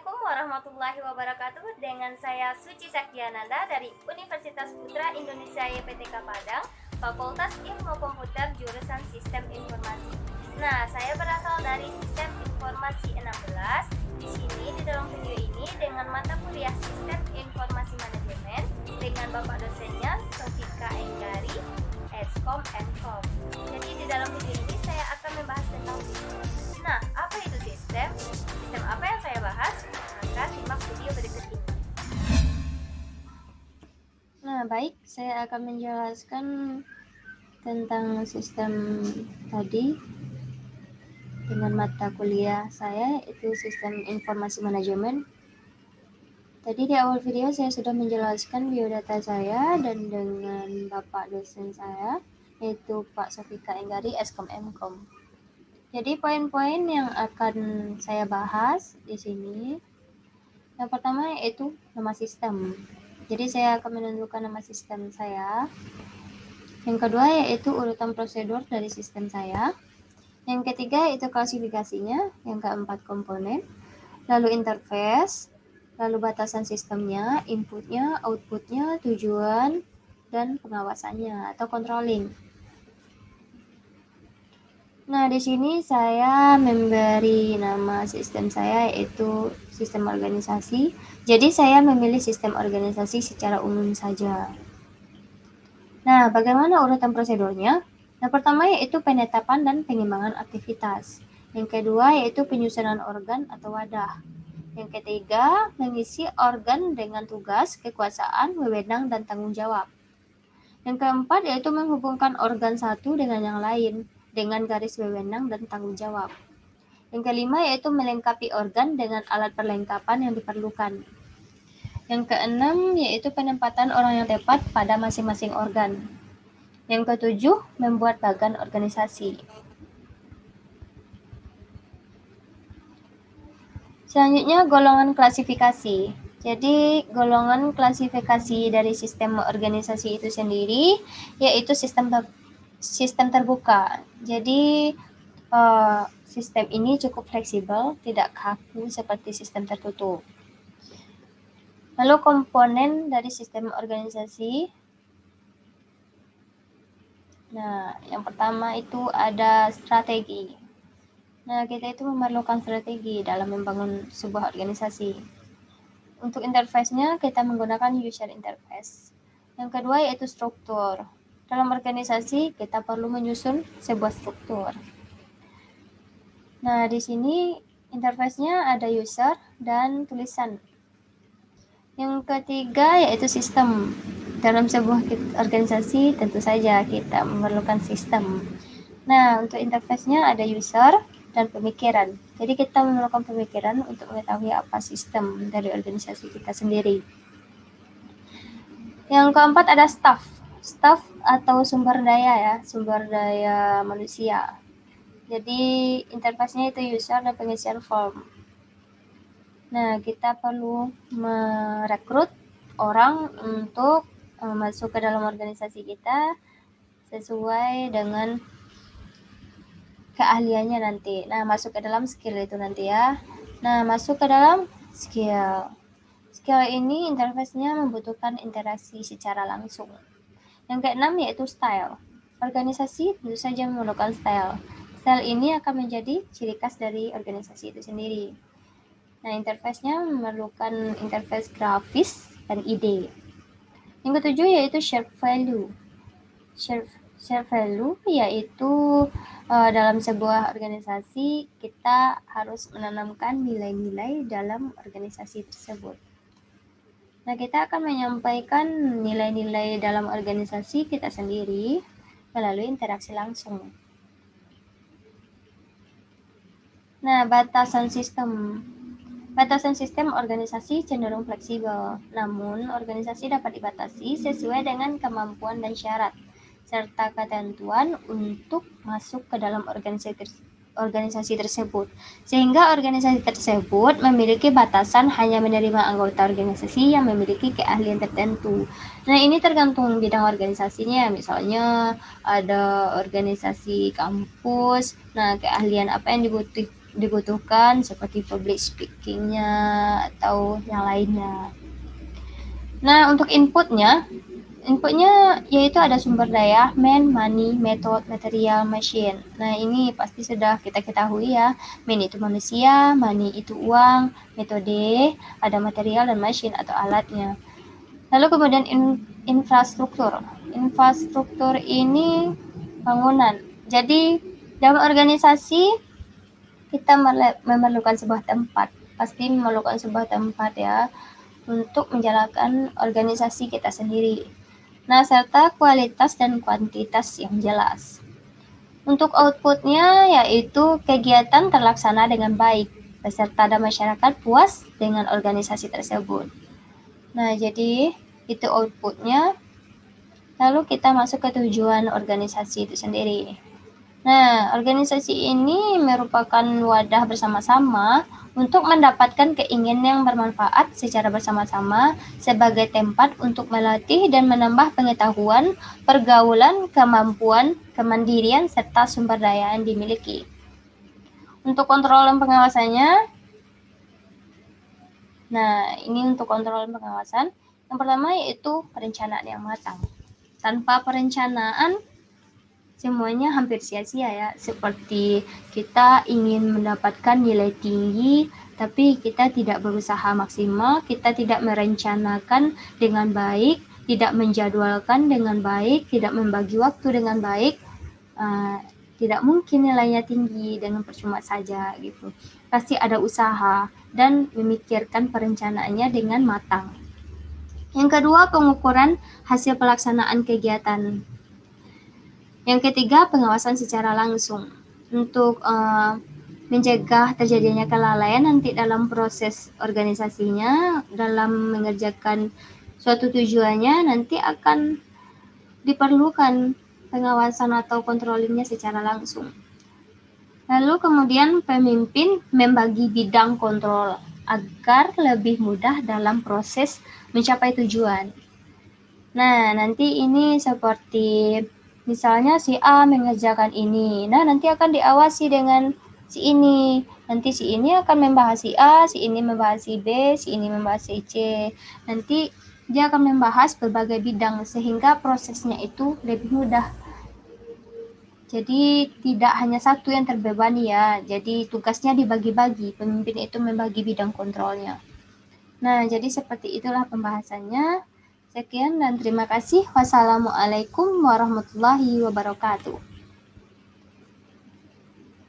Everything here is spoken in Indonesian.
Assalamualaikum warahmatullahi wabarakatuh. Dengan saya Suci Saktiananda dari Universitas Putra Indonesia YPTK Padang, Fakultas Ilmu Komputer jurusan Sistem Informasi. Nah, saya berasal dari Sistem Informasi 16. Di sini di dalam video ini dengan mata kuliah Sistem Informasi Manajemen dengan Bapak dosennya Sofika Enggari, Eskom Mkom. Jadi di dalam video ini saya akan membahas tentang sistem. Nah, apa itu sistem? Sistem apa yang saya bahas? Maka simak video berikut ini. Nah, baik, saya akan menjelaskan tentang sistem tadi dengan mata kuliah saya, yaitu Sistem Informasi Manajemen. Tadi di awal video saya sudah menjelaskan biodata saya dan dengan Bapak dosen saya, yaitu Pak Sofika Enggari, Eskom Mkom. Jadi poin-poin yang akan saya bahas di sini, yang pertama yaitu nama sistem. Jadi saya akan menentukan nama sistem saya. Yang kedua yaitu urutan prosedur dari sistem saya. Yang ketiga itu klasifikasinya. Yang keempat komponen. Lalu interface. Lalu batasan sistemnya, inputnya, outputnya, tujuan, dan pengawasannya atau controlling. Nah, di sini saya memberi nama sistem saya yaitu sistem organisasi. Jadi saya memilih sistem organisasi secara umum saja. Nah, bagaimana urutan prosedurnya? Yang pertama yaitu penetapan dan pengimbangan aktivitas. Yang kedua yaitu penyusunan organ atau wadah. Yang ketiga, mengisi organ dengan tugas, kekuasaan, wewenang, dan tanggung jawab. Yang keempat yaitu menghubungkan organ satu dengan yang lain dengan garis wewenang dan tanggung jawab. Yang kelima yaitu melengkapi organ dengan alat perlengkapan yang diperlukan. Yang keenam yaitu penempatan orang yang tepat pada masing-masing organ. Yang ketujuh, membuat bagan organisasi. Selanjutnya, golongan klasifikasi. Jadi, golongan klasifikasi dari sistem organisasi itu sendiri yaitu sistem terbuka. Jadi, sistem ini cukup fleksibel, tidak kaku seperti sistem tertutup. Lalu komponen dari sistem organisasi. Nah, yang pertama itu ada strategi. Nah, kita itu memerlukan strategi dalam membangun sebuah organisasi. Untuk interface-nya, kita menggunakan user interface. Yang kedua yaitu struktur. Dalam organisasi, kita perlu menyusun sebuah struktur. Nah, di sini interface-nya ada user dan tulisan. Yang ketiga yaitu sistem. Dalam sebuah organisasi, tentu saja kita memerlukan sistem. Nah, untuk interface-nya ada user dan pemikiran. Jadi kita memerlukan pemikiran untuk mengetahui apa sistem dari organisasi kita sendiri. Yang keempat ada staff. Staff atau sumber daya ya, sumber daya manusia. Jadi interface-nya itu user dan pengisian form. Nah, kita perlu merekrut orang untuk masuk ke dalam organisasi kita sesuai dengan keahliannya nanti. Nah, masuk ke dalam skill itu nanti ya. Nah, masuk ke dalam skill. Skill ini interface-nya membutuhkan interaksi secara langsung. Yang keenam yaitu style. Organisasi tentu saja memerlukan style. Style ini akan menjadi ciri khas dari organisasi itu sendiri. Nah, interface-nya memerlukan interface grafis dan ide. Yang ketujuh yaitu shared value. Share value yaitu dalam sebuah organisasi kita harus menanamkan nilai-nilai dalam organisasi tersebut. Nah, kita akan menyampaikan nilai-nilai dalam organisasi kita sendiri melalui interaksi langsung. Nah, batasan sistem. Batasan sistem organisasi cenderung fleksibel, namun organisasi dapat dibatasi sesuai dengan kemampuan dan syarat serta ketentuan untuk masuk ke dalam organisasi tersebut. Sehingga organisasi tersebut memiliki batasan hanya menerima anggota organisasi yang memiliki keahlian tertentu. Nah, ini tergantung bidang organisasinya. Misalnya ada organisasi kampus, nah keahlian apa yang dibutuhkan seperti public speakingnya atau yang lainnya. Nah, untuk inputnya yaitu ada sumber daya, man, money, method, material, machine. Nah, ini pasti sudah kita ketahui ya. Man itu manusia, money itu uang, metode, ada material dan machine atau alatnya. Lalu kemudian infrastruktur. Infrastruktur ini bangunan. Jadi dalam organisasi kita memerlukan sebuah tempat. Pasti memerlukan sebuah tempat ya untuk menjalankan organisasi kita sendiri. Nah, serta kualitas dan kuantitas yang jelas. Untuk outputnya yaitu kegiatan terlaksana dengan baik, peserta dan masyarakat puas dengan organisasi tersebut. Nah, jadi itu outputnya. Lalu kita masuk ke tujuan organisasi itu sendiri. Nah, organisasi ini merupakan wadah bersama-sama untuk mendapatkan keinginan yang bermanfaat secara bersama-sama sebagai tempat untuk melatih dan menambah pengetahuan, pergaulan, kemampuan, kemandirian, serta sumber daya yang dimiliki. Untuk kontrol dan pengawasannya, nah ini untuk kontrol dan pengawasan. Yang pertama yaitu perencanaan yang matang. Tanpa perencanaan, semuanya hampir sia-sia ya, seperti kita ingin mendapatkan nilai tinggi tapi kita tidak berusaha maksimal, kita tidak merencanakan dengan baik, tidak menjadwalkan dengan baik, tidak membagi waktu dengan baik, tidak mungkin nilainya tinggi dengan percuma saja gitu. Pasti ada usaha dan memikirkan perencanaannya dengan matang. Yang kedua, pengukuran hasil pelaksanaan kegiatan. Yang ketiga, pengawasan secara langsung untuk mencegah terjadinya kelalaian nanti dalam proses organisasinya, dalam mengerjakan suatu tujuannya, nanti akan diperlukan pengawasan atau controllingnya secara langsung. Lalu kemudian pemimpin membagi bidang kontrol agar lebih mudah dalam proses mencapai tujuan. Nah, nanti ini seperti misalnya si A mengerjakan ini, nah nanti akan diawasi dengan si ini. Nanti si ini akan membahas si A, si ini membahas si B, si ini membahas si C. Nanti dia akan membahas berbagai bidang sehingga prosesnya itu lebih mudah. Jadi tidak hanya satu yang terbebani ya, jadi tugasnya dibagi-bagi, pemimpin itu membagi bidang kontrolnya. Nah, jadi seperti itulah pembahasannya. Sekian dan terima kasih. Wassalamualaikum warahmatullahi wabarakatuh.